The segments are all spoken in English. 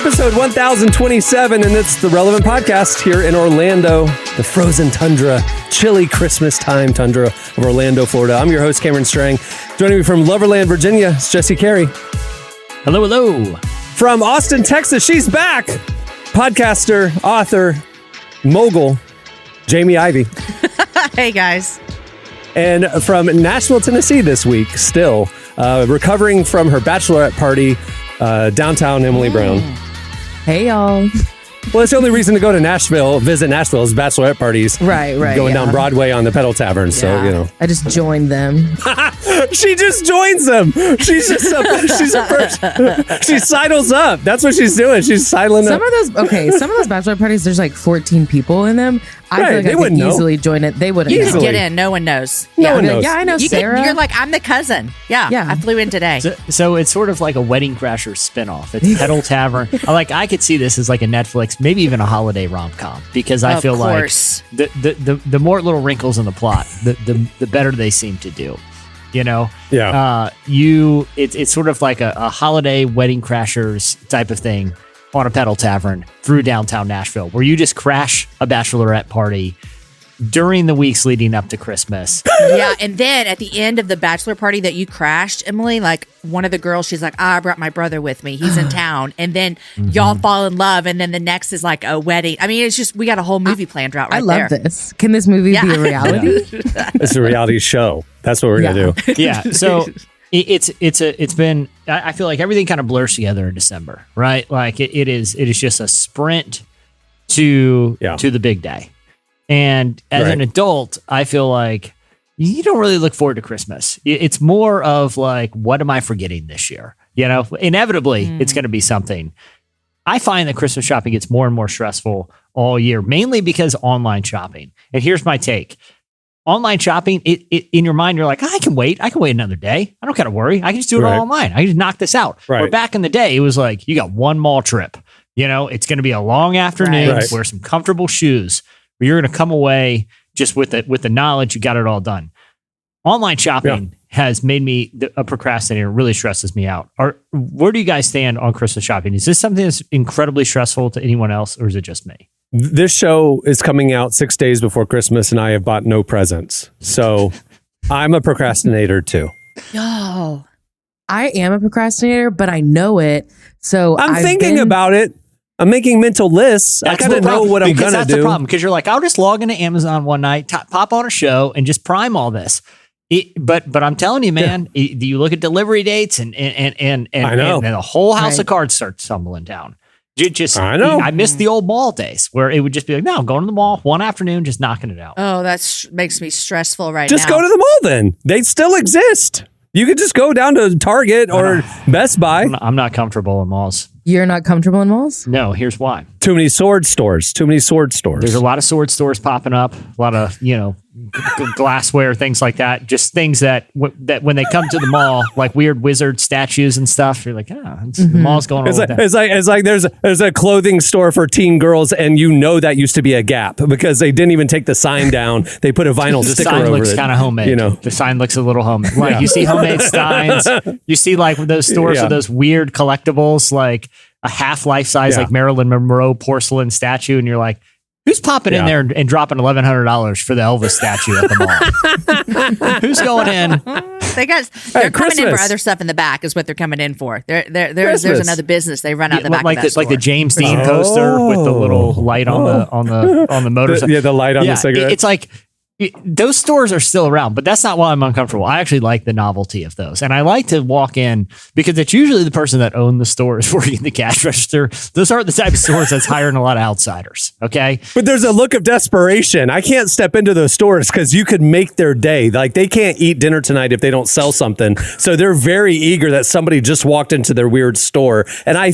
episode 1027, and it's the Relevant Podcast here in Orlando, the frozen tundra, chilly Christmas time tundra of Orlando, Florida. I'm your host, Cameron Strang. Joining me from Loverland, Virginia, it's Jesse Carey. Hello, hello. From Austin, Texas, she's back. Podcaster, author, mogul, Jamie Ivey. Hey, guys. And from Nashville, Tennessee this week, still recovering from her bachelorette party, downtown Emily Brown. Hey, y'all. Well, it's the only reason to go to Nashville, visit Nashville, is bachelorette parties. Right. Going down Broadway on the Pedal Tavern, so, you know. I just joined them. She just joins them. She's just she sidles up. That's what she's doing. She's sidling up. Some of those bachelor parties, there's like 14 people in them. I feel like I could easily join it. They wouldn't know. Get in. No one knows. No one knows. Yeah, I know Sarah. You're like, I'm the cousin. Yeah. I flew in today. So it's sort of like a Wedding Crashers spinoff. It's Pedal Tavern. I could see this as like a Netflix, maybe even a holiday rom-com, because I feel like the more little wrinkles in the plot, the better they seem to do. You know, it's sort of like a holiday Wedding Crashers type of thing on a Pedal Tavern through downtown Nashville, where you just crash a bachelorette party during the weeks leading up to Christmas. Yeah, and then at the end of the bachelor party that you crashed, Emily, like one of the girls, she's like, I brought my brother with me. He's in town. And then y'all fall in love, and then the next is like a wedding. I mean, it's just, we got a whole movie planned out right there. I love this. Can this movie be a reality? It's a reality show. That's what we're going to do. Yeah, so it's been, I feel like everything kind of blurs together in December, right? Like it is just a sprint to the big day. And as an adult, I feel like you don't really look forward to Christmas. It's more of like, what am I forgetting this year? You know, inevitably it's going to be something. I find that Christmas shopping gets more and more stressful all year, mainly because online shopping. And here's my take. Online shopping, it in your mind, you're like, I can wait another day. I don't got to worry. I can just do it all online. I can just knock this out. Right. Where back in the day, it was like, you got one mall trip. You know, it's going to be a long afternoon. Right. Wear some comfortable shoes. But you're going to come away just with the knowledge you got it all done. Online shopping has made me a procrastinator. It really stresses me out. Where do you guys stand on Christmas shopping? Is this something that's incredibly stressful to anyone else, or is it just me? This show is coming out 6 days before Christmas, and I have bought no presents. So I'm a procrastinator too. Oh, I am a procrastinator, but I know it. So I'm thinking about it. I'm making mental lists. I kind of know what I'm going to do. That's the problem, because you're like, I'll just log into Amazon one night, pop on a show, and just prime all this. But I'm telling you, man, you look at delivery dates and the whole house of cards starts tumbling down. I know. I miss the old mall days where it would just be like, no, I'm going to the mall one afternoon, just knocking it out. Oh, that makes me stressful now. Just go to the mall then. They still exist. You could just go down to Target or Best Buy. I'm not comfortable in malls. You're not comfortable in malls? No, here's why. Too many sword stores. There's a lot of sword stores popping up. A lot of, glassware, things like that. Just things that when they come to the mall, like weird wizard statues and stuff, you're like, the mall's going on. It's like there's a clothing store for teen girls, and that used to be a Gap because they didn't even take the sign down. They put a vinyl sticker over it. The sign looks kind of homemade. The sign looks a little homemade. Like you see homemade signs. You see like those stores with those weird collectibles, like a half life size, like Marilyn Monroe porcelain statue, and you're like, who's popping in there and dropping $1,100 for the Elvis statue at the mall? Who's going in? They're coming in for other stuff in the back is what they're coming in for. There's another business they run out the back of that store. Like the James Dean poster with the little light on the motorcycle. The light on the cigarette. It's like those stores are still around, but that's not why I'm uncomfortable. I actually like the novelty of those. And I like to walk in because it's usually the person that owned the store is working the cash register. Those aren't the type of stores that's hiring a lot of outsiders. Okay. But there's a look of desperation. I can't step into those stores because you could make their day. Like they can't eat dinner tonight if they don't sell something. So they're very eager that somebody just walked into their weird store. And I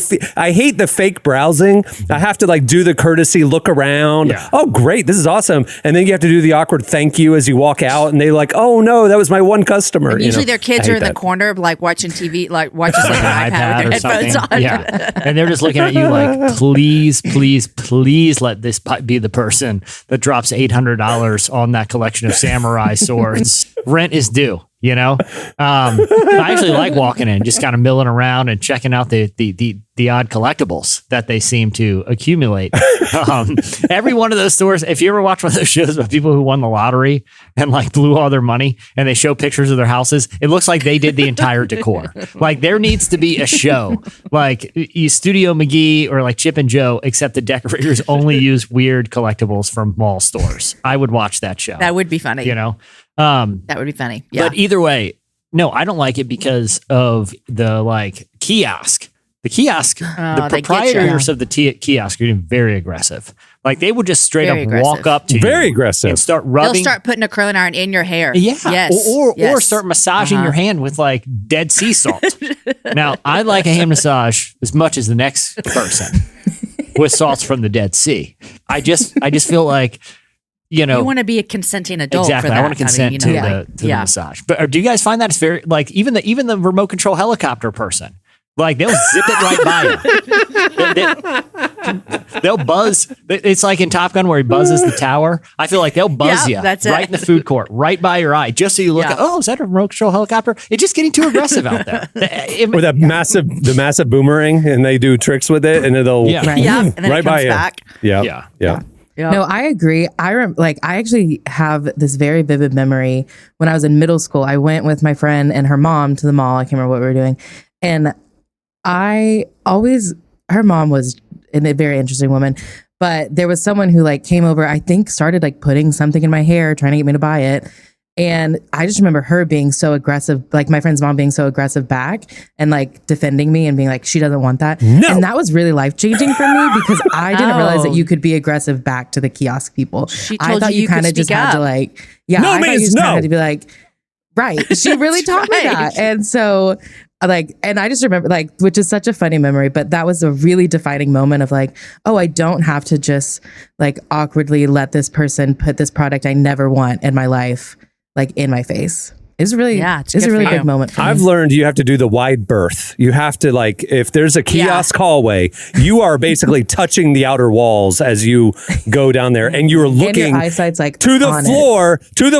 hate the fake browsing. I have to like do the courtesy look around. Yeah. Oh, great. This is awesome. And then you have to do the awkward thank you as you walk out, and they like, oh no, that was my one customer. And usually their kids are in the corner, like watching TV, like watching like an iPad with their headphones on. Yeah, and they're just looking at you like, please, please, please let this be the person that drops $800 on that collection of samurai swords. rent is due. You know, I actually like walking in, just kind of milling around and checking out the odd collectibles that they seem to accumulate. Every one of those stores, if you ever watch one of those shows about people who won the lottery and like blew all their money and they show pictures of their houses, it looks like they did the entire decor. Like there needs to be a show like Studio McGee or like Chip and Joe, except the decorators only use weird collectibles from mall stores. I would watch that show. That would be funny. You know? That would be funny. Yeah. But either way, no, I don't like it because of the like kiosk. The kiosk, the proprietors of the kiosk are getting very aggressive. Like they would just straight up walk up to you aggressive and start rubbing. They'll start putting a curling iron in your hair. Yeah. Yes. Or start massaging your hand with like dead sea salt. Now, I like a hand massage as much as the next person with salts from the Dead Sea. I just feel like, you want to be a consenting adult. Exactly. For that. I want to consent to the massage. But do you guys find that it's very like even the remote control helicopter person? Like they'll zip it right by you. They'll buzz. It's like in Top Gun where he buzzes the tower. I feel like they'll buzz you right in the food court, right by your eye, just so you look at, is that a remote control helicopter? It's just getting too aggressive out there. With the massive boomerang, and they do tricks with it, and it'll and then right it by you. back. Yeah. No, I agree. I actually have this very vivid memory. When I was in middle school, I went with my friend and her mom to the mall. I can't remember what we were doing. And her mom was a very interesting woman, but there was someone who like came over, I think started like putting something in my hair, trying to get me to buy it. And I just remember her being so aggressive, like my friend's mom being so aggressive back and like defending me and being like, she doesn't want that. No. And that was really life-changing for me because I didn't realize that you could be aggressive back to the kiosk people. I thought you kind of just had to like, I thought you just had to be like, right. She really taught me that. And so and I just remember which is such a funny memory, but that was a really defining moment of like, I don't have to just like awkwardly let this person put this product I never want in my life like in my face. It's really, it's a really big moment for me. I've learned you have to do the wide berth. You have to like, if there's a kiosk hallway, you are basically touching the outer walls as you go down there, and you're looking and your eyesight's like to the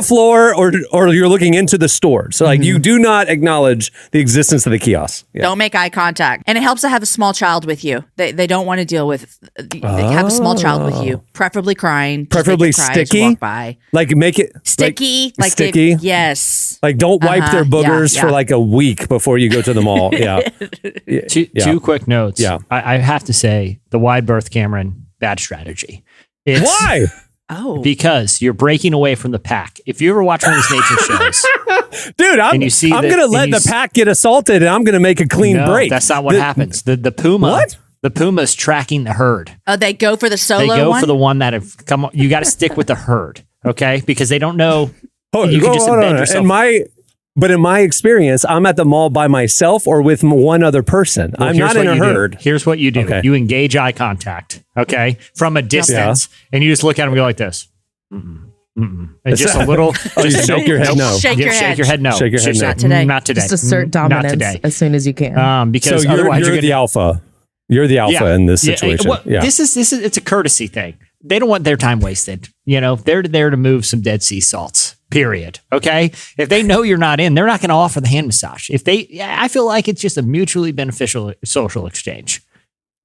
floor, or you're looking into the store. So like, you do not acknowledge the existence of the kiosk. Yeah. Don't make eye contact, and it helps to have a small child with you. They don't want to deal with. Have a small child with you, preferably crying, preferably sticky. Walk by. Like make it sticky, like sticky. Yes. Like don't wipe their boogers for like a week before you go to the mall. Two quick notes. Yeah. I have to say the wide berth, Cameron, bad strategy. Why? Because you're breaking away from the pack. If you ever watch one of these nature shows, dude, I'm going to let the pack get assaulted, and I'm going to make a clean break. That's not what happens. The puma. What? The puma's tracking the herd. Oh, they go for the solo one? They go for the one that have come on. You got to stick with the herd, okay? Because they don't know. You can just embed yourself. But in my experience, I'm at the mall by myself or with one other person. I'm not in a herd. Here's what you do. Okay. You engage eye contact, okay, from a distance, and you just look at them and go like this. And just a little. Just shake your head no. Shake your head no. Shake your head no. Not today. Not today. Just assert dominance as soon as you can. Because so otherwise you're the alpha. You're the alpha in this situation. This is it's a courtesy thing. They don't want their time wasted. They're there to move some Dead Sea salts. Period. Okay. If they know you're not in, they're not going to offer the hand massage. I feel like it's just a mutually beneficial social exchange.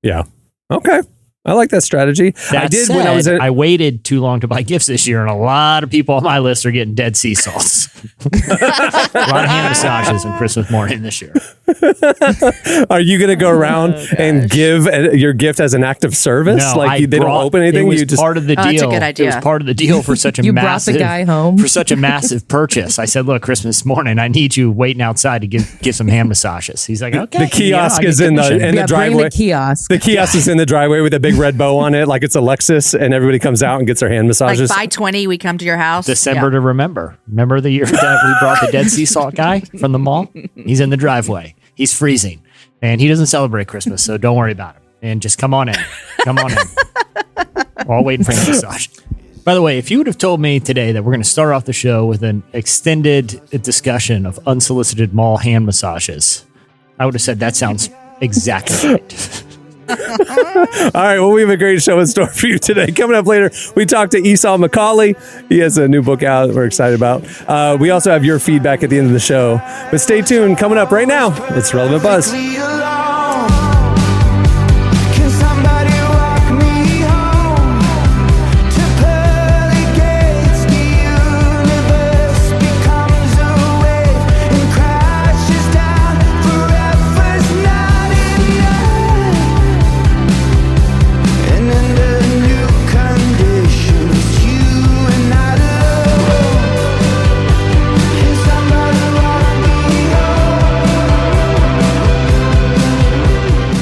Yeah. Okay. I like that strategy. I waited too long to buy gifts this year, and a lot of people on my list are getting Dead Sea salts. A lot of hand massages on Christmas morning this year. Are you going to go around and give your gift as an act of service? No, they don't open anything. It was part of the deal. That's a good idea. It was part of the deal for such a brought the guy home for such a massive purchase. I said, "Look, Christmas morning, I need you waiting outside to give some hand massages." He's like, "Okay." The kiosk is in the driveway. The kiosk is in the driveway with a big red bow on it, like it's a Lexus, and everybody comes out and gets their hand massages. Like by 20, we come to your house. December to remember. Remember the year that we brought the Dead Sea Salt guy from the mall? He's in the driveway. He's freezing, and he doesn't celebrate Christmas, so don't worry about him. And just come on in. Come on in. We're all waiting for hand massage. By the way, if you would have told me today that we're going to start off the show with an extended discussion of unsolicited mall hand massages, I would have said that sounds exactly right. All right. Well, we have a great show in store for you today. Coming up later, we talk to Esau McCaulley. He has a new book out that we're excited about. We also have your feedback at the end of the show. But stay tuned. Coming up right now, it's Relevant Buzz.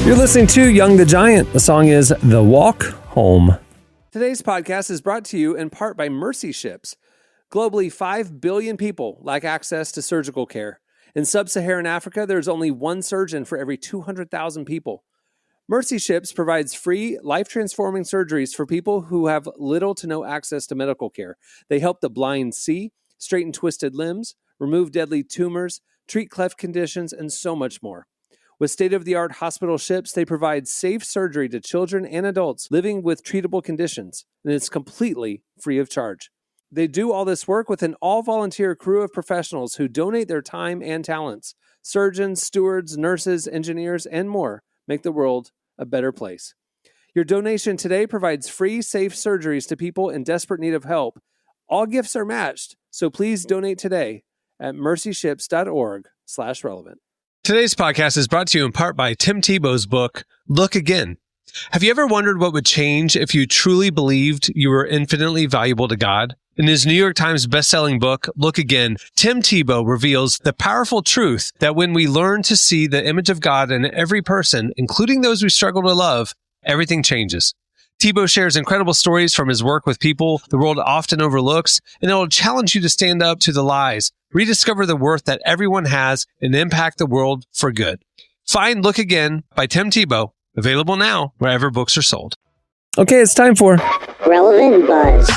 You're listening to Young the Giant. The song is The Walk Home. Today's podcast is brought to you in part by Mercy Ships. Globally, 5 billion people lack access to surgical care. In sub-Saharan Africa, there's only one surgeon for every 200,000 people. Mercy Ships provides free, life-transforming surgeries for people who have little to no access to medical care. They help the blind see, straighten twisted limbs, remove deadly tumors, treat cleft conditions, and so much more. With state-of-the-art hospital ships, they provide safe surgery to children and adults living with treatable conditions, and it's completely free of charge. They do all this work with an all-volunteer crew of professionals who donate their time and talents. Surgeons, stewards, nurses, engineers, and more make the world a better place. Your donation today provides free, safe surgeries to people in desperate need of help. All gifts are matched, so please donate today at mercyships.org/relevant. Today's podcast is brought to you in part by Tim Tebow's book, Look Again. Have you ever wondered what would change if you truly believed you were infinitely valuable to God? In his New York Times bestselling book, Look Again, Tim Tebow reveals the powerful truth that when we learn to see the image of God in every person, including those we struggle to love, everything changes. Tebow shares incredible stories from his work with people the world often overlooks, and it will challenge you to stand up to the lies, rediscover the worth that everyone has, and impact the world for good. Find Look Again by Tim Tebow, available now wherever books are sold. Okay, it's time for Relevant Buzz.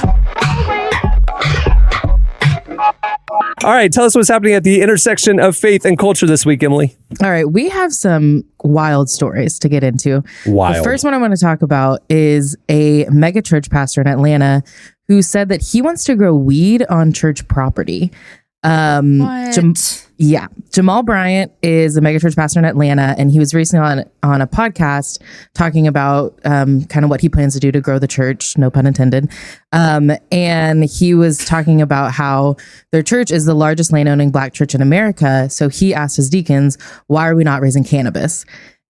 All right, tell us what's happening at the intersection of faith and culture this week, Emily. All right, we have some wild stories to get into. Wild. The first one I want to talk about is a mega church pastor in Atlanta who said that he wants to grow weed on church property. What? Jamal Bryant is a megachurch pastor in Atlanta, and he was recently on a podcast talking about kind of what he plans to do to grow the church, no pun intended. And he was talking about how their church is the largest land-owning Black church in America. So he asked his deacons, why are we not raising cannabis?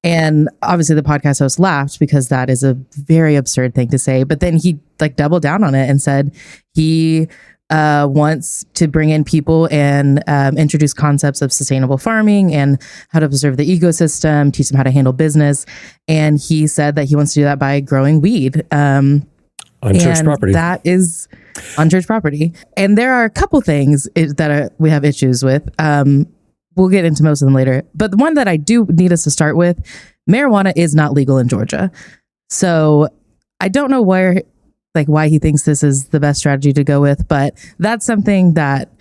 And obviously the podcast host laughed because that is a very absurd thing to say. But then he doubled down on it and said he wants to bring in people and introduce concepts of sustainable farming and how to preserve the ecosystem, teach them how to handle business. And he said that he wants to do that by growing weed on church property. That is on church property. And there are a couple things that we have issues with. We'll get into most of them later. But the one that I do need us to start with, marijuana is not legal in Georgia. So I don't know why he thinks this is the best strategy to go with, but that's something that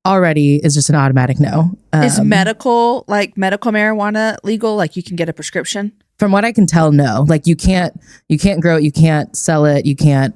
already is just an automatic no. Is medical marijuana legal? Like you can get a prescription? From what I can tell, no. Like you can't grow it, you can't sell it, you can't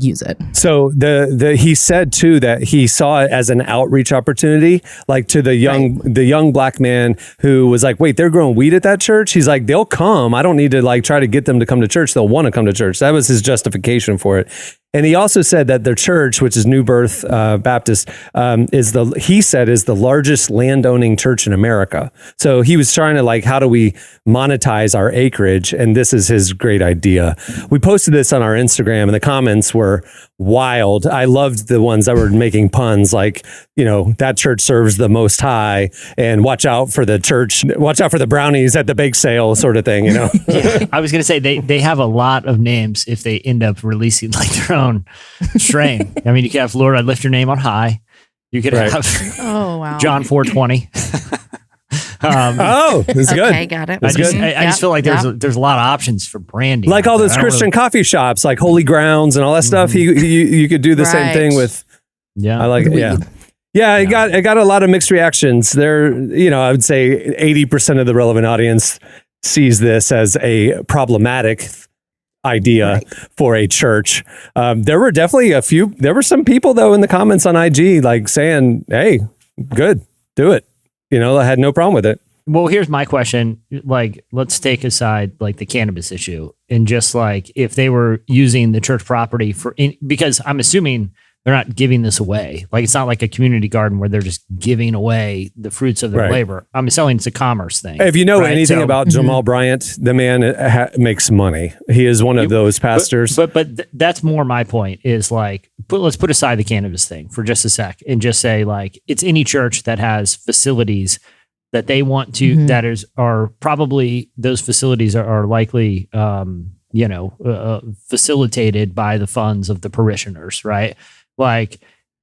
use it. So he said too that he saw it as an outreach opportunity, like to the young Black man who was like, wait, they're growing weed at that church? He's like, they'll come. I don't need to try to get them to come to church. They'll want to come to church. That was his justification for it. And he also said that their church, which is New Birth Baptist, is the largest landowning church in America. So he was trying to how do we monetize our acreage? And this is his great idea. We posted this on our Instagram and the comments were wild. I loved the ones that were making puns that church serves the Most High and watch out for the brownies at the bake sale sort of thing, Yeah, I was going to say they have a lot of names if they end up releasing their own strain. I mean, you could have Lord, I lift your name on high. You could have John 420. That's good. Okay, got it. I just feel like there's a lot of options for branding. Like all those Christian coffee shops, like Holy Grounds and all that stuff. You could do the same thing with. Yeah, I like it. Yeah. Yeah, it got a lot of mixed reactions. There, I would say 80% of the relevant audience sees this as a problematic idea for a church. There were definitely there were some people though in the comments on IG like saying, hey, good, do it. I had no problem with it. Well, here's my question. Like, let's take aside like the cannabis issue and just like if they were using the church property because I'm assuming they're not giving this away. Like, it's not like a community garden where they're just giving away the fruits of their labor. I'm selling it's a commerce thing. If you know anything about Jamal Bryant, the man makes money. He is one of those pastors. But that's more my point is like, let's put aside the cannabis thing for just a sec and just say like, it's any church that has facilities that they want to, are probably those facilities are likely, facilitated by the funds of the parishioners, right? Like,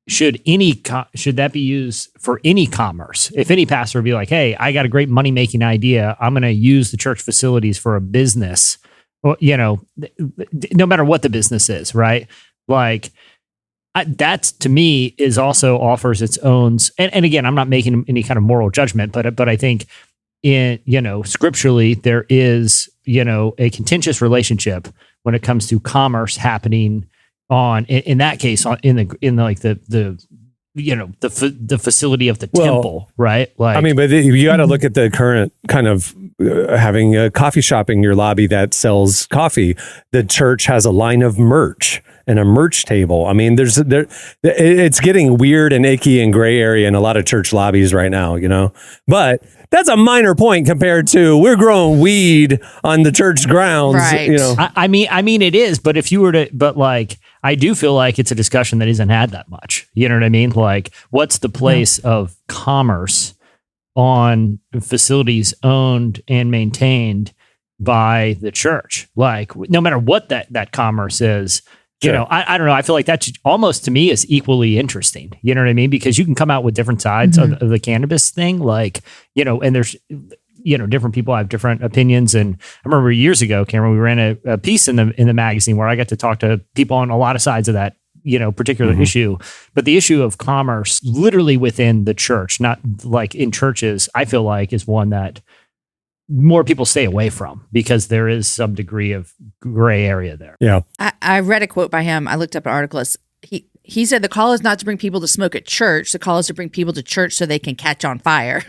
should that be used for any commerce? If any pastor would be like, hey, I got a great money making idea, I'm going to use the church facilities for a business, no matter what the business is, right? Like, that to me is also offers its own. And again, I'm not making any kind of moral judgment, but I think scripturally there is, a contentious relationship when it comes to commerce happening in that case in the facility of the temple, right? Like, I mean, but you got to look at the current kind of having a coffee shop in your lobby that sells coffee. The church has a line of merch and a merch table. I mean, it's getting weird and icky and gray area in a lot of church lobbies right now, but that's a minor point compared to we're growing weed on the church grounds. Right. I mean, it is, but if you were to, but like, I do feel like it's a discussion that isn't had that much. You know what I mean? Like, what's the place of commerce on facilities owned and maintained by the church? Like, no matter what that commerce is, sure. I don't know. I feel like that almost to me is equally interesting. You know what I mean? Because you can come out with different sides of the cannabis thing, like, and there's, different people have different opinions. And I remember years ago, Cameron, we ran a piece in the magazine where I got to talk to people on a lot of sides of that, particular issue. But the issue of commerce literally within the church, not like in churches, I feel like is one that more people stay away from because there is some degree of gray area there. Yeah. I read a quote by him. I looked up an article. He said the call is not to bring people to smoke at church. The call is to bring people to church so they can catch on fire.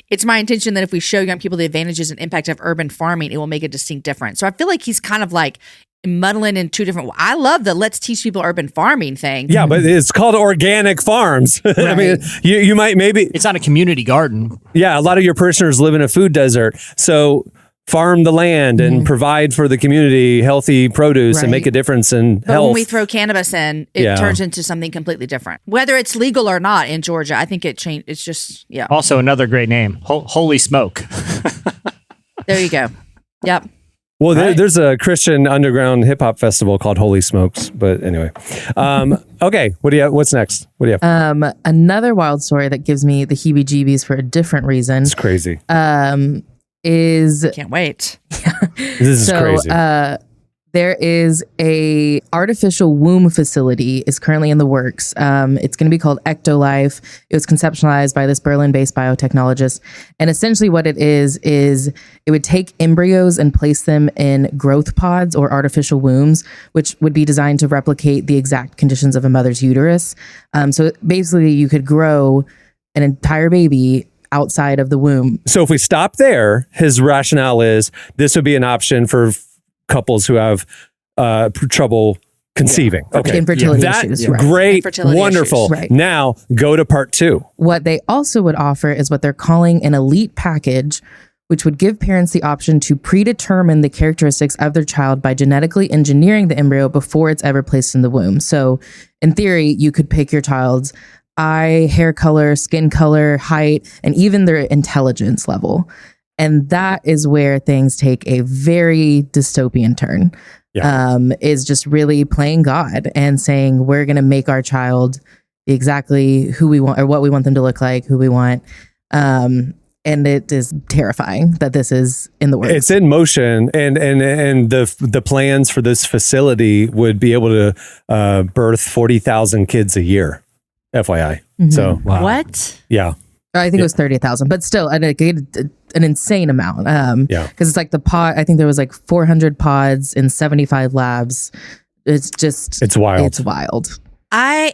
It's my intention that if we show young people the advantages and impact of urban farming, it will make a distinct difference. So I feel like he's kind of like muddling in two different. I love the let's teach people urban farming thing. Yeah, but it's called organic farms. Right. I mean, you might maybe it's not a community garden. Yeah, a lot of your parishioners live in a food desert, so farm the land and provide for the community healthy produce and make a difference in health. But when we throw cannabis in, it turns into something completely different. Whether it's legal or not in Georgia, I think it changed. It's just Also, another great name, Holy Smoke. There you go. Yep. Well, there's a Christian underground hip hop festival called Holy Smokes. But anyway, okay. What do you have? What's next? What do you have? Another wild story that gives me the heebie-jeebies for a different reason. It's crazy. Can't wait. This is crazy. There is a artificial womb facility is currently in the works. It's going to be called Ectolife. It was conceptualized by this Berlin-based biotechnologist. And essentially what it is it would take embryos and place them in growth pods or artificial wombs, which would be designed to replicate the exact conditions of a mother's uterus. So basically you could grow an entire baby outside of the womb. So if we stop there, his rationale is this would be an option for couples who have trouble conceiving. Okay. Infertility issues. That's great. Wonderful. Right. Now go to part 2. What they also would offer is what they're calling an elite package, which would give parents the option to predetermine the characteristics of their child by genetically engineering the embryo before it's ever placed in the womb. So in theory, you could pick your child's eye, hair color, skin color, height, and even their intelligence level. And that is where things take a very dystopian turn. Yeah. Is just really playing God and saying, we're going to make our child exactly who we want or what we want them to look like, who we want. And it is terrifying that this is in the works. It's in motion, and the plans for this facility would be able to birth 40,000 kids a year, FYI. So What? Yeah. I think it was 30,000, but still, an insane amount. Because it's like the pod, I think there was like 400 pods in 75 labs. It's wild. It's wild. I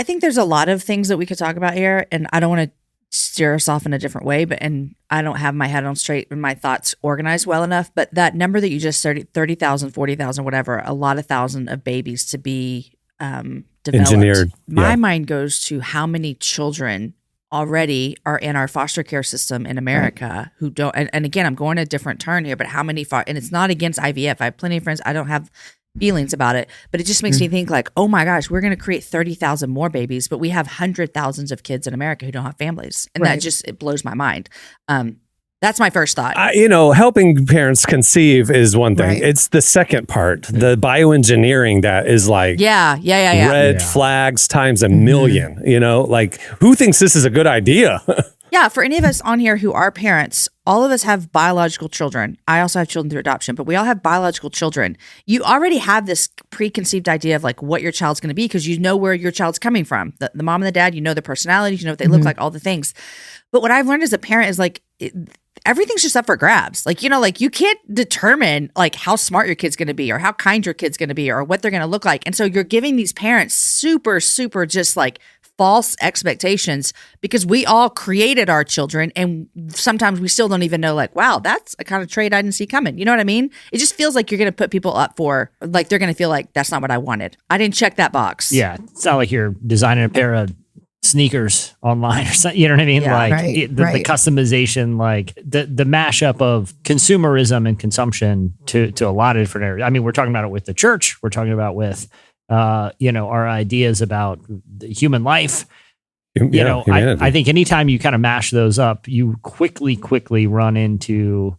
think there's a lot of things that we could talk about here, and I don't want to steer us off in a different way, and I don't have my head on straight and my thoughts organized well enough. But that number that you just said, 30,000, 40,000, whatever, a lot of thousand of babies to be developed. Engineered. My mind goes to how many children already are in our foster care system in America who don't. And again, I'm going a different turn here, but how many? And it's not against IVF. I have plenty of friends. I don't have feelings about it, but it just makes me think like, oh my gosh, we're going to create 30,000 more babies, but we have hundred thousands of kids in America who don't have families. And that just, it blows my mind. That's my first thought. Helping parents conceive is one thing. Right. It's the second part, the bioengineering that is like red flags times a million, like who thinks this is a good idea? Yeah, for any of us on here who are parents, all of us have biological children. I also have children through adoption, but we all have biological children. You already have this preconceived idea of like what your child's going to be because you know where your child's coming from. The mom and the dad, you know their personalities, you know what they look like, all the things. But what I've learned as a parent is like everything's just up for grabs. Like, like you can't determine like how smart your kid's going to be or how kind your kid's going to be or what they're going to look like. And so you're giving these parents super, super just like false expectations because we all created our children and sometimes we still don't even know like, wow, that's a kind of trait I didn't see coming. You know what I mean? It just feels like you're going to put people up for like, they're going to feel like that's not what I wanted. I didn't check that box. Yeah. It's not like you're designing a pair of sneakers online or something. You know what I mean? Yeah, the customization, like the mashup of consumerism and consumption to a lot of different areas. I mean, we're talking about it with the church. We're talking about with our ideas about human life. I think anytime you kind of mash those up, you quickly run into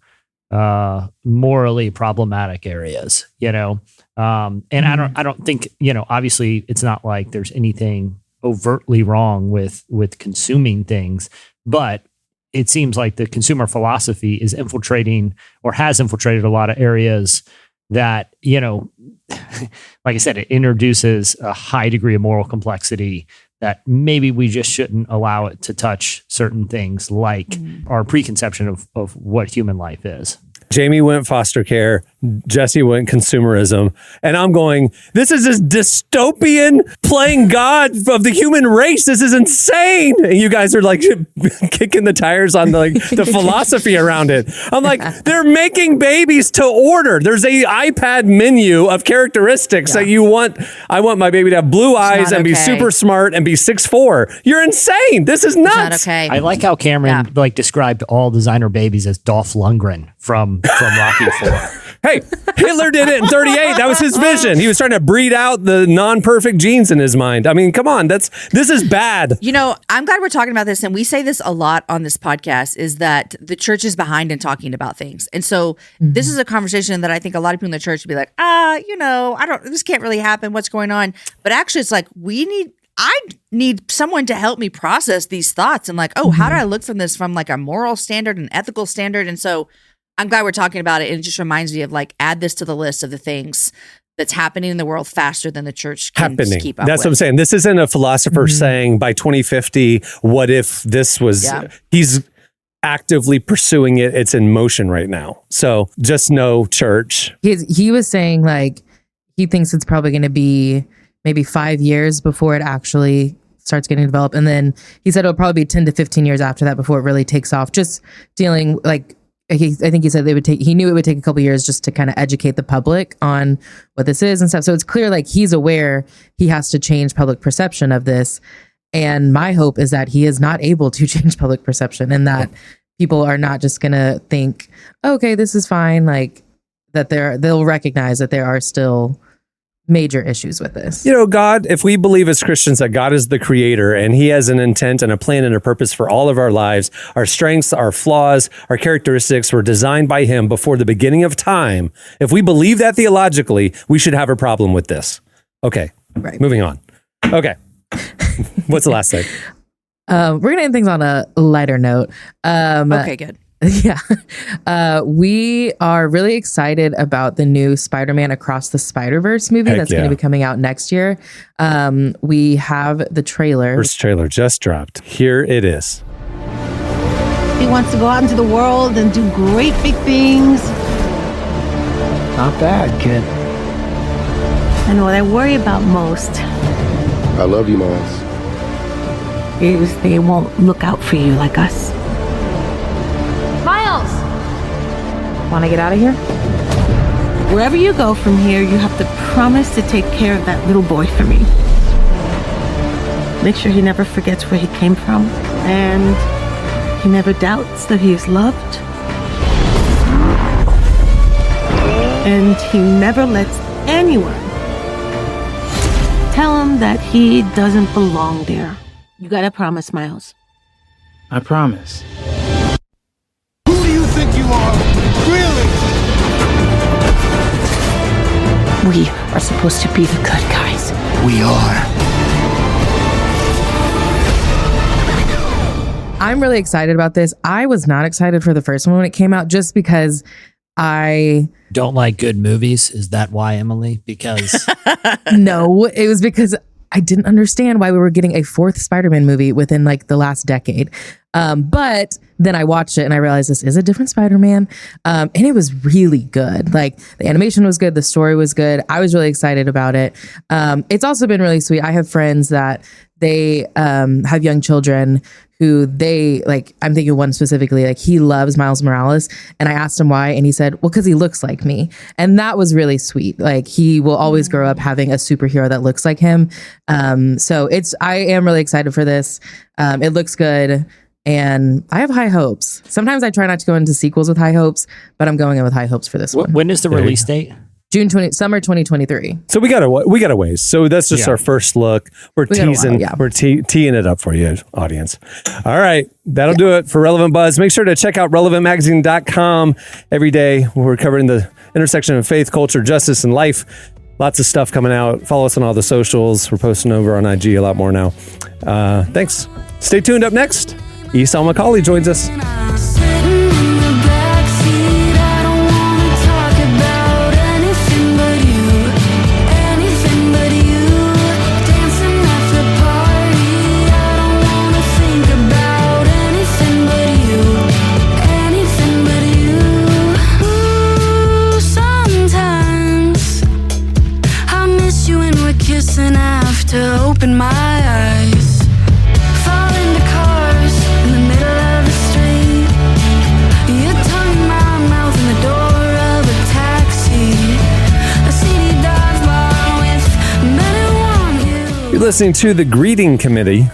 morally problematic areas, and I don't think, obviously it's not like there's anything overtly wrong with consuming things, but it seems like the consumer philosophy is infiltrating or has infiltrated a lot of areas that, like I said, it introduces a high degree of moral complexity that maybe we just shouldn't allow it to touch certain things like our preconception of what human life is. Jamie went foster care. Jesse went consumerism. And I'm going, this is this dystopian playing God of the human race. This is insane. And you guys are like kicking the tires on the philosophy around it. I'm like, they're making babies to order. There's a iPad menu of characteristics that you want. I want my baby to have blue eyes and be super smart and be 6'4". You're insane. This is nuts. It's not okay. I like how Cameron described all designer babies as Dolph Lundgren from Rocky IV. Hey, Hitler did it in 38. That was his vision. He was trying to breed out the non-perfect genes in his mind. I mean, come on, this is bad. I'm glad we're talking about this, and we say this a lot on this podcast, is that the church is behind in talking about things. And so this is a conversation that I think a lot of people in the church would be like, this can't really happen. What's going on? But actually, it's like I need someone to help me process these thoughts and like, how do I look from this from like a moral standard and ethical standard? And so I'm glad we're talking about it. And it just reminds me of like, add this to the list of the things that's happening in the world faster than the church can keep up That's with. What I'm saying. This isn't a philosopher saying by 2050, what if this was, he's actively pursuing it. It's in motion right now. So just know, church. He was saying like, he thinks it's probably going to be maybe 5 years before it actually starts getting developed. And then he said it'll probably be 10 to 15 years after that before it really takes off. Just dealing like, I think he said he knew it would take a couple years just to kind of educate the public on what this is and stuff. So it's clear like he's aware he has to change public perception of this. And my hope is that he is not able to change public perception and that people are not just going to think, okay, this is fine. Like that they'll recognize that there are still major issues with this. God, if we believe as Christians that God is the creator and he has an intent and a plan and a purpose for all of our lives, our strengths, our flaws, our characteristics were designed by him before the beginning of time. If we believe that theologically, we should have a problem with this. Okay. Right. Moving on. Okay. What's the last thing? We're going to end things on a lighter note. Okay, good. Yeah. We are really excited about the new Spider-Man Across the Spider-Verse movie that's going to be coming out next year. We have the trailer. First trailer just dropped. Here it is. He wants to go out into the world and do great big things. Not bad, kid. And what I worry about most, I love you, Miles, is they won't look out for you like us. Miles! Want to get out of here? Wherever you go from here, you have to promise to take care of that little boy for me. Make sure he never forgets where he came from, and he never doubts that he is loved. And he never lets anyone tell him that he doesn't belong there. You gotta promise, Miles. I promise. Who do you think you are? Really? We are supposed to be the good guys. We are. I'm really excited about this. I was not excited for the first one when it came out just because I don't like good movies. Is that why, Emily? Because no, it was because I didn't understand why we were getting a fourth Spider-Man movie within like the last decade. But then I watched it and I realized this is a different Spider-Man. And it was really good. Like the animation was good. The story was good. I was really excited about it. It's also been really sweet. I have friends that they have young children who they like, I'm thinking one specifically, like he loves Miles Morales. And I asked him why. And he said, well, because he looks like me. And that was really sweet. Like he will always grow up having a superhero that looks like him. So I am really excited for this. It looks good. And I have high hopes. Sometimes I try not to go into sequels with high hopes, but I'm going in with high hopes for this one. When is the release date? Summer 2023. So we got a ways. So that's just our first look. We're teasing it up for you, audience. All right. That'll do it for Relevant Buzz. Make sure to check out relevantmagazine.com every day. We're covering the intersection of faith, culture, justice, and life. Lots of stuff coming out. Follow us on all the socials. We're posting over on IG a lot more now. Thanks. Stay tuned. Up next, Esau McCaulley joins us. To open my eyes, fall into cars in the middle of the street. Your tongue in my mouth in the door of a taxi. A CD dive bar with men who want you. You're listening to The Greeting Committee.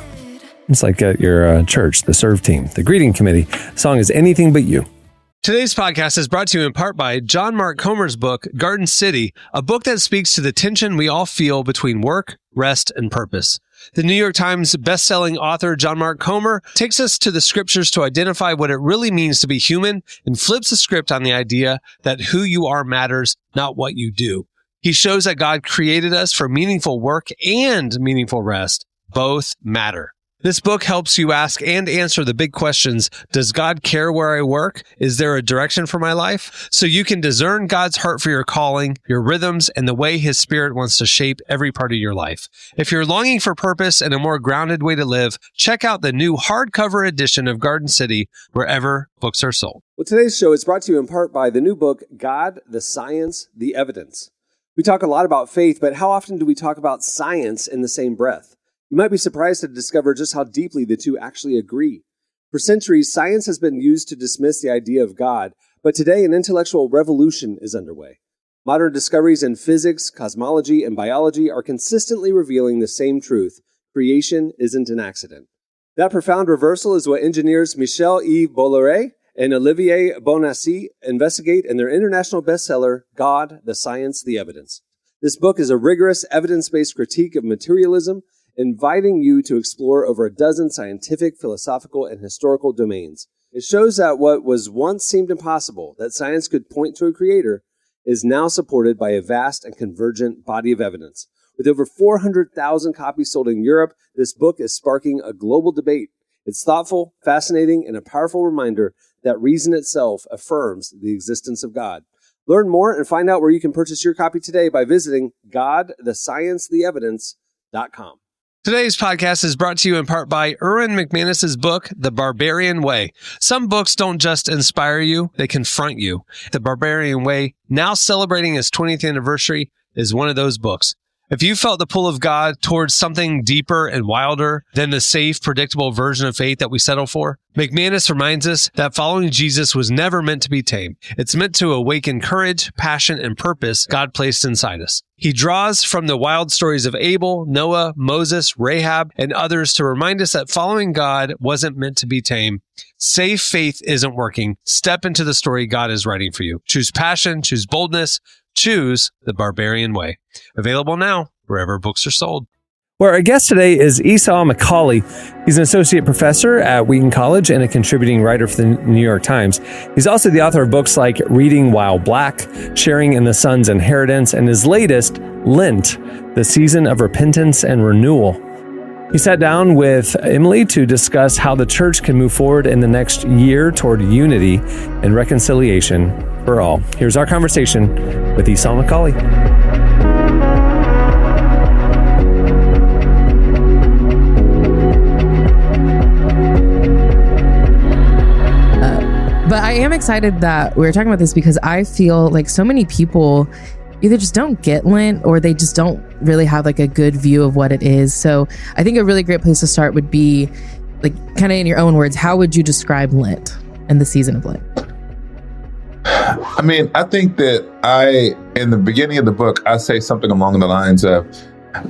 It's like at your church, the serve team. The Greeting Committee. The song is Anything But You. Today's podcast is brought to you in part by John Mark Comer's book, Garden City, a book that speaks to the tension we all feel between work, rest, and purpose. The New York Times bestselling author John Mark Comer takes us to the scriptures to identify what it really means to be human and flips the script on the idea that who you are matters, not what you do. He shows that God created us for meaningful work and meaningful rest. Both matter. This book helps you ask and answer the big questions. Does God care where I work? Is there a direction for my life? So you can discern God's heart for your calling, your rhythms, and the way His Spirit wants to shape every part of your life. If you're longing for purpose and a more grounded way to live, check out the new hardcover edition of Garden City wherever books are sold. Well, today's show is brought to you in part by the new book, God, the Science, the Evidence. We talk a lot about faith, but how often do we talk about science in the same breath? You might be surprised to discover just how deeply the two actually agree. For centuries, science has been used to dismiss the idea of God, but today an intellectual revolution is underway. Modern discoveries in physics, cosmology, and biology are consistently revealing the same truth: creation isn't an accident. That profound reversal is what engineers Michel-Yves Bolloré and Olivier Bonassi investigate in their international bestseller, God, the Science, the Evidence. This book is a rigorous, evidence-based critique of materialism, inviting you to explore over a dozen scientific, philosophical, and historical domains. It shows that what was once seemed impossible, that science could point to a creator, is now supported by a vast and convergent body of evidence. With over 400,000 copies sold in Europe, this book is sparking a global debate. It's thoughtful, fascinating, and a powerful reminder that reason itself affirms the existence of God. Learn more and find out where you can purchase your copy today by visiting godthesciencetheevidence.com. Today's podcast is brought to you in part by Erwin McManus's book, The Barbarian Way. Some books don't just inspire you, they confront you. The Barbarian Way, now celebrating its 20th anniversary, is one of those books. If you felt the pull of God towards something deeper and wilder than the safe, predictable version of faith that we settle for, McManus reminds us that following Jesus was never meant to be tame. It's meant to awaken courage, passion, and purpose God placed inside us. He draws from the wild stories of Abel, Noah, Moses, Rahab, and others to remind us that following God wasn't meant to be tame. Safe faith isn't working. Step into the story God is writing for you. Choose passion, choose boldness, choose The Barbarian Way. Available now, wherever books are sold. Well, our guest today is Esau McCaulley. He's an associate professor at Wheaton College and a contributing writer for the New York Times. He's also the author of books like Reading While Black, Sharing in the Son's Inheritance, and his latest, Lent, The Season of Repentance and Renewal. He sat down with Emily to discuss how the church can move forward in the next year toward unity and reconciliation for all. Here's our conversation with Esau McCaulley. But I am excited that we're talking about this because I feel like so many people either just don't get Lent or they just don't really have like a good view of what it is. So I think a really great place to start would be like kind of in your own words, how would you describe Lent and the season of Lent? I mean, I think that in the beginning of the book, I say something along the lines of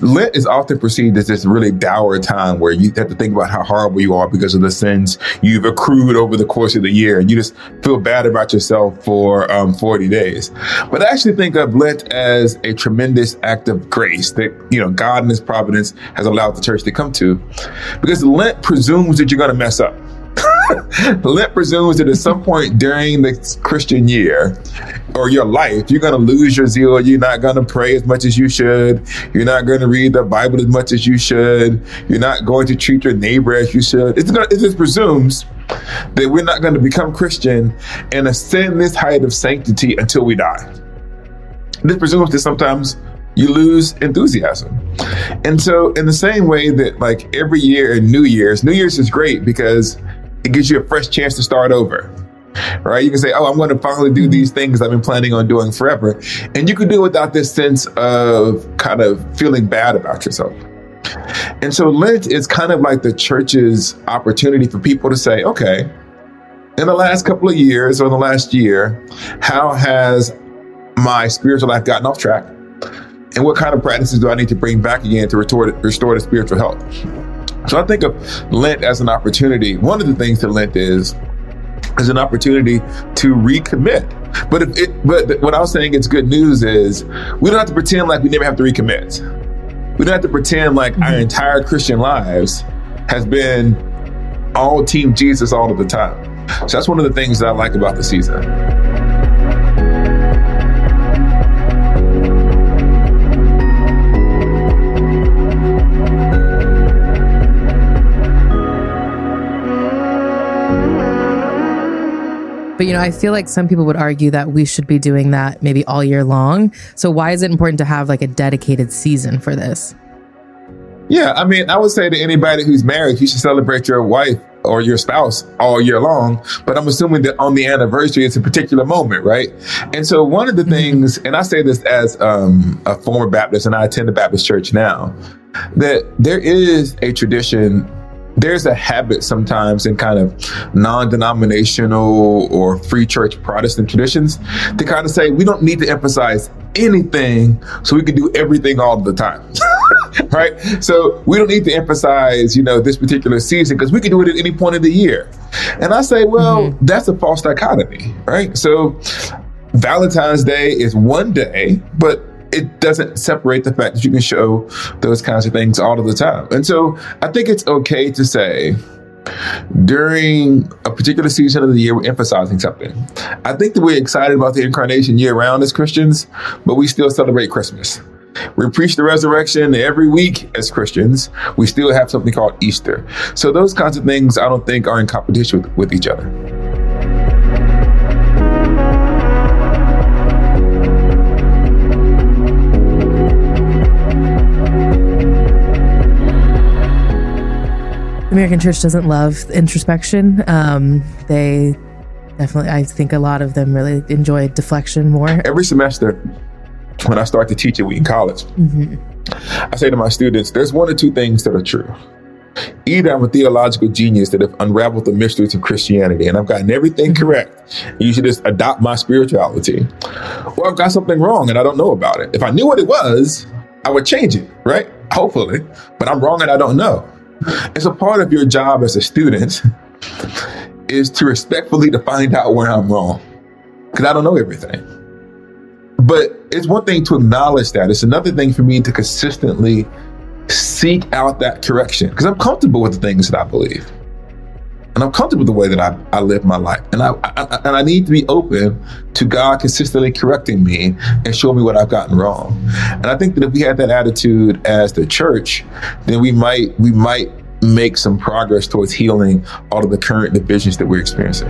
Lent is often perceived as this really dour time where you have to think about how horrible you are because of the sins you've accrued over the course of the year. And you just feel bad about yourself for 40 days. But I actually think of Lent as a tremendous act of grace that, God in his providence has allowed the church to come to. Because Lent presumes that you're going to mess up. Lent presumes that at some point during the Christian year or your life, you're going to lose your zeal. You're not going to pray as much as you should. You're not going to read the Bible as much as you should. You're not going to treat your neighbor as you should. It just presumes that we're not going to become Christian and ascend this height of sanctity until we die. This presumes that sometimes you lose enthusiasm. And so in the same way that like every year in New Year's is great because it gives you a fresh chance to start over, right? You can say, I'm going to finally do these things I've been planning on doing forever. And you can do it without this sense of kind of feeling bad about yourself. And so Lent is kind of like the church's opportunity for people to say, okay, in the last couple of years or in the last year, how has my spiritual life gotten off track? And what kind of practices do I need to bring back again to restore the spiritual health? So I think of Lent as an opportunity. One of the things that Lent is an opportunity to recommit. But what I was saying it's good news is we don't have to pretend like we never have to recommit. We don't have to pretend like our entire Christian lives has been all Team Jesus all of the time. So that's one of the things that I like about the season. But, I feel like some people would argue that we should be doing that maybe all year long. So why is it important to have like a dedicated season for this? Yeah, I mean, I would say to anybody who's married, you should celebrate your wife or your spouse all year long. But I'm assuming that on the anniversary, it's a particular moment, right? And so one of the things, and I say this as a former Baptist, and I attend a Baptist church now, that there is a tradition. There's a habit sometimes in kind of non-denominational or free church Protestant traditions to kind of say, we don't need to emphasize anything so we can do everything all the time. Right? So we don't need to emphasize, this particular season because we can do it at any point of the year. And I say, well, that's a false dichotomy, right? So Valentine's Day is one day, but it doesn't separate the fact that you can show those kinds of things all of the time. And so I think it's okay to say during a particular season of the year, we're emphasizing something. I think that we're excited about the incarnation year round as Christians, but we still celebrate Christmas. We preach the resurrection every week as Christians. We still have something called Easter. So those kinds of things I don't think are in competition with each other. American church doesn't love introspection. They definitely, I think a lot of them really enjoy deflection more. Every semester, when I start to teach it in college, I say to my students, there's one or two things that are true. Either I'm a theological genius that have unraveled the mysteries of Christianity and I've gotten everything correct, and you should just adopt my spirituality, or I've got something wrong and I don't know about it. If I knew what it was, I would change it, right? Hopefully, but I'm wrong and I don't know. It's a part of your job as a student is to respectfully to find out where I'm wrong, because I don't know everything. But it's one thing to acknowledge that. It's another thing for me to consistently seek out that correction, because I'm comfortable with the things that I believe. And I'm comfortable with the way that I live my life. And I need to be open to God consistently correcting me and showing me what I've gotten wrong. And I think that if we had that attitude as the church, then we might make some progress towards healing all of the current divisions that we're experiencing.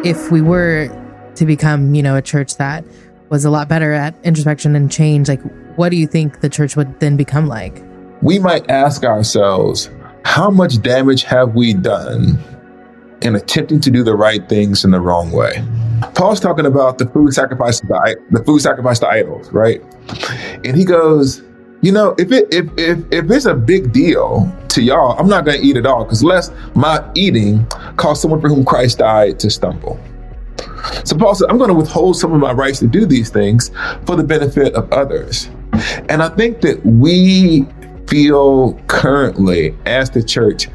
If we were to become, a church that was a lot better at introspection and change, like, what do you think the church would then become like? We might ask ourselves, how much damage have we done in attempting to do the right things in the wrong way? Paul's talking about the food sacrifice to idols, right? And he goes, if it's a big deal to y'all, I'm not going to eat it all, because lest my eating cause someone for whom Christ died to stumble. So Paul said, I'm going to withhold some of my rights to do these things for the benefit of others. And I think that we feel currently as the church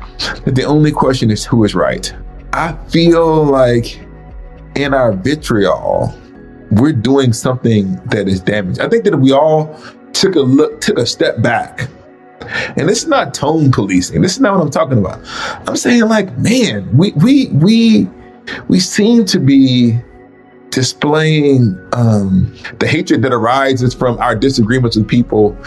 that the only question is who is right. I feel like in our vitriol, we're doing something that is damaged. I think that if we all took a step back, and this is not tone policing, this is not what I'm talking about. I'm saying, like, man, we seem to be displaying the hatred that arises from our disagreements with people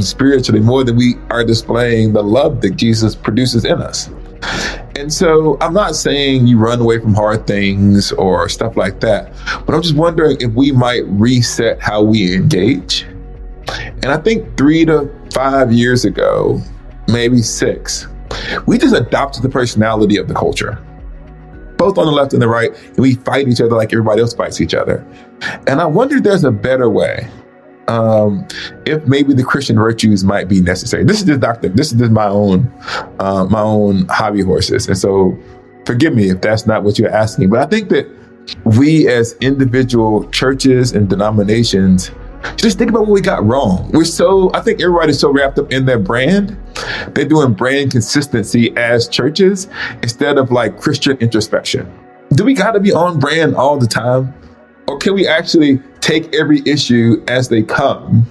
spiritually more than we are displaying the love that Jesus produces in us. And so I'm not saying you run away from hard things or stuff like that, but I'm just wondering if we might reset how we engage. And I think 3 to 5 years ago, maybe 6, we just adopted the personality of the culture, both on the left and the right, and we fight each other like everybody else fights each other. And I wonder if there's a better way, if maybe the Christian virtues might be necessary. This is just my own hobby horses. And so forgive me if that's not what you're asking, but I think that we as individual churches and denominations, just think about what we got wrong. I think everybody's so wrapped up in their brand. They're doing brand consistency as churches instead of like Christian introspection. Do we got to be on brand all the time? Or can we actually take every issue as they come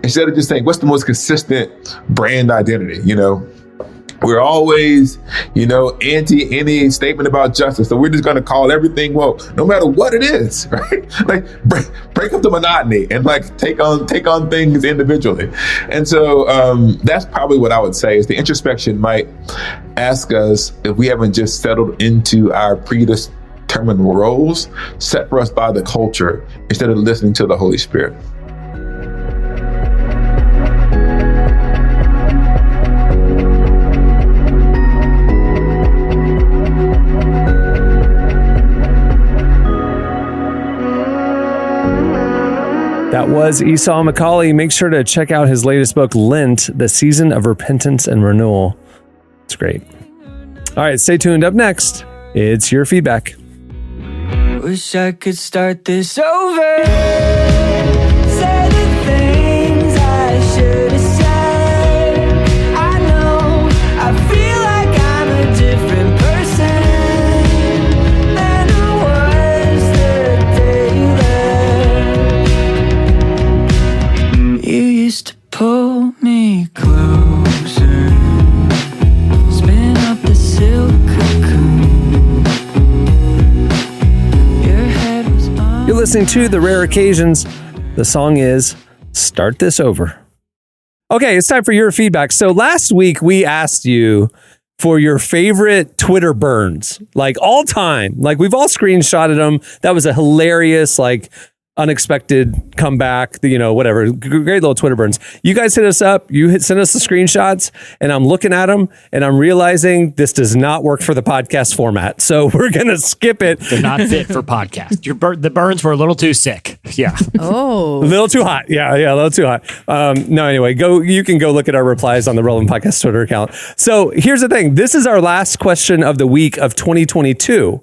instead of just saying, what's the most consistent brand identity? We're always, anti any statement about justice. So we're just going to call everything woke, no matter what it is, right? Like break up the monotony and like take on things individually. And so that's probably what I would say is the introspection might ask us if we haven't just settled into our predetermined roles set for us by the culture instead of listening to the Holy Spirit. That was Esau McCaulley. Make sure to check out his latest book, Lent, The Season of Repentance and Renewal. It's great. All right, stay tuned. Up next, it's your feedback. Wish I could start this over. Say the things I should have said. I know, I feel like I'm a different person than I was the day that you used to pull me closer, spin up the silk cocoon. You're listening to The Rare Occasions. The song is Start This Over. Okay, it's time for your feedback. So last week we asked you for your favorite Twitter burns, like all time. Like we've all screenshotted them. That was a hilarious, like unexpected comeback, whatever. Great little Twitter burns. You guys hit us up. Send us the screenshots, and I'm looking at them, and I'm realizing this does not work for the podcast format. So we're going to skip it. They're not fit for podcast. The burns were a little too sick. Yeah. Oh. A little too hot. Yeah, a little too hot. No, anyway, you can go look at our replies on the Relevant Podcast Twitter account. So here's the thing. This is our last question of the week of 2022.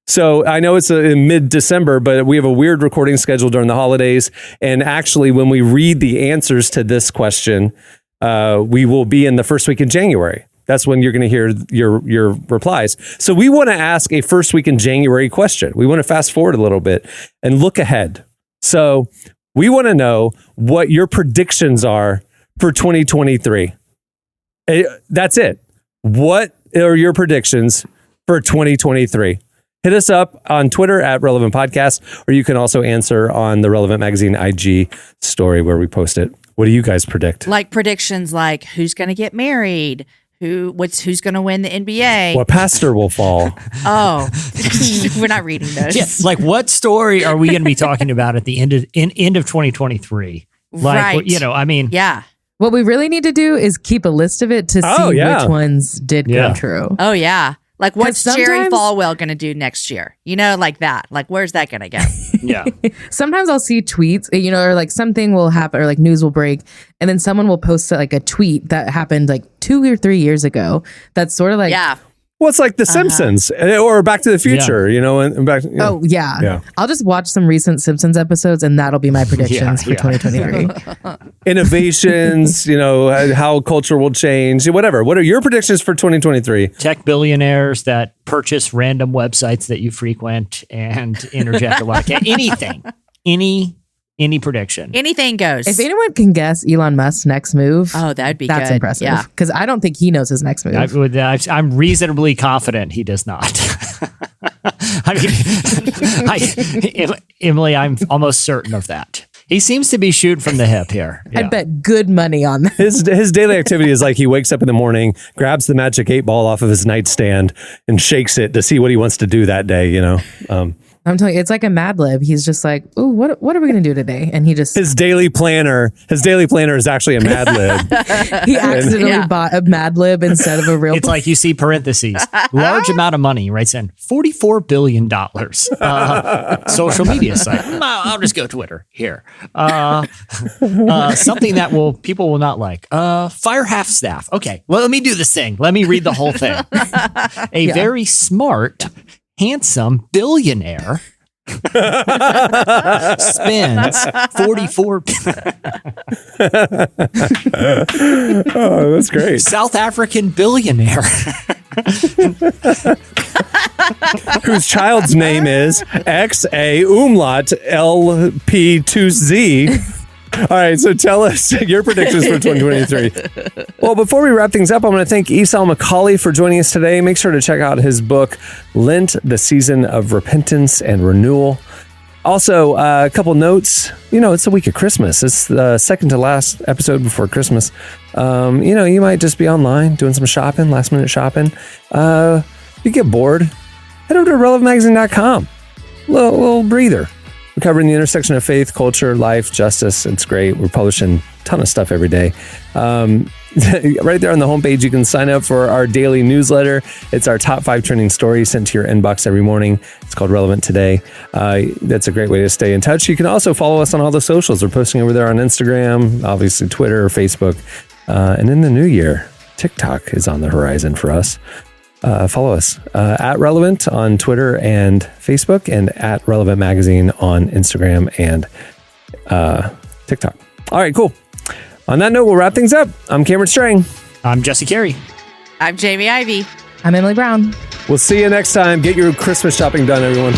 So I know it's in mid-December, but we have a weird recording schedule during the holidays. And actually, when we read the answers to this question, we will be in the first week in January. That's when you're going to hear your replies. So we want to ask a first week in January question. We want to fast forward a little bit and look ahead. So we want to know what your predictions are for 2023. That's it. What are your predictions for 2023? Hit us up on Twitter at Relevant Podcast, or you can also answer on the Relevant Magazine IG story where we post it. What do you guys predict? Like predictions like who's going to get married? Who's going to win the NBA? What pastor will fall? Oh, we're not reading those. Yeah, like what story are we going to be talking about at the end of 2023? Like, right. Yeah. What we really need to do is keep a list of it to see which ones did come true. Oh, yeah. Like, what's Jerry Falwell going to do next year? Like that. Like, where's that going to go? Yeah. Sometimes I'll see tweets, or like something will happen or like news will break. And then someone will post like a tweet that happened like 2 or 3 years ago. That's sort of like, Well, it's like The Simpsons or Back to the Future, and back. Oh, yeah. I'll just watch some recent Simpsons episodes and that'll be my predictions for 2023. Innovations, how culture will change, whatever. What are your predictions for 2023? Tech billionaires that purchase random websites that you frequent and interject a lot. Anything. Any prediction. Anything goes. If anyone can guess Elon Musk's next move, that'd be that's good. impressive. Yeah. Because I don't think he knows his next move. I'm reasonably confident he does not. Emily, I'm almost certain of that. He seems to be shooting from the hip here. Yeah. I'd bet good money on that. His daily activity is like he wakes up in the morning, grabs the magic 8-ball off of his nightstand, and shakes it to see what he wants to do that day. I'm telling you, it's like a Mad Lib. He's just like, ooh, what are we going to do today? And he just... His daily planner is actually a Mad Lib. He accidentally bought a Mad Lib instead of a real... It's like you see parentheses, large amount of money, right? Saying $44 billion. Social media site. I'll just go Twitter here. Something that people will not like. Fire half staff. Okay, well, let me do this thing. Let me read the whole thing. A very smart... handsome billionaire spends 44. Oh, that's great. South African billionaire whose child's name is XA umlaut LP2Z. All right, so tell us your predictions for 2023. Well, before we wrap things up, I want to thank Esau McCaulley for joining us today. Make sure to check out his book, Lent, the Season of Repentance and Renewal. Also, a couple notes. It's the week of Christmas. It's the second to last episode before Christmas. You might just be online doing some shopping, last minute shopping. If you get bored, head over to relevantmagazine.com. Little breather. We're covering the intersection of faith, culture, life, justice. It's great. We're publishing a ton of stuff every day. Right there on the homepage, you can sign up for our daily newsletter. It's our top 5 trending stories sent to your inbox every morning. It's called Relevant Today. That's a great way to stay in touch. You can also follow us on all the socials. We're posting over there on Instagram, obviously Twitter, Facebook. And in the new year, TikTok is on the horizon for us. Follow us at Relevant on Twitter and Facebook, and at Relevant Magazine on Instagram and TikTok. All right, cool. On that note, we'll wrap things up. I'm Cameron Strang. I'm Jesse Carey. I'm Jamie Ivey. I'm Emily Brown. We'll see you next time. Get your Christmas shopping done, everyone.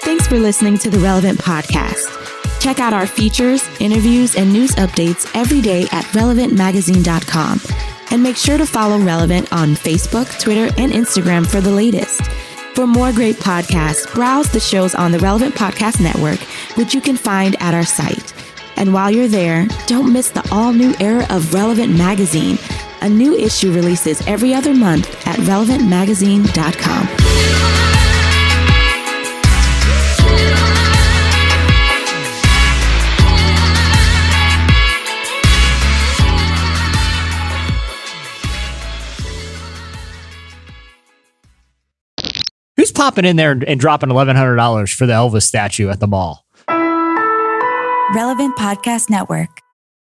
Thanks for listening to the Relevant Podcast. Check out our features, interviews, and news updates every day at relevantmagazine.com. And make sure to follow Relevant on Facebook, Twitter, and Instagram for the latest. For more great podcasts, browse the shows on the Relevant Podcast Network, which you can find at our site. And while you're there, don't miss the all-new era of Relevant Magazine. A new issue releases every other month at relevantmagazine.com. Who's popping in there and dropping $1,100 for the Elvis statue at the mall? Relevant Podcast Network.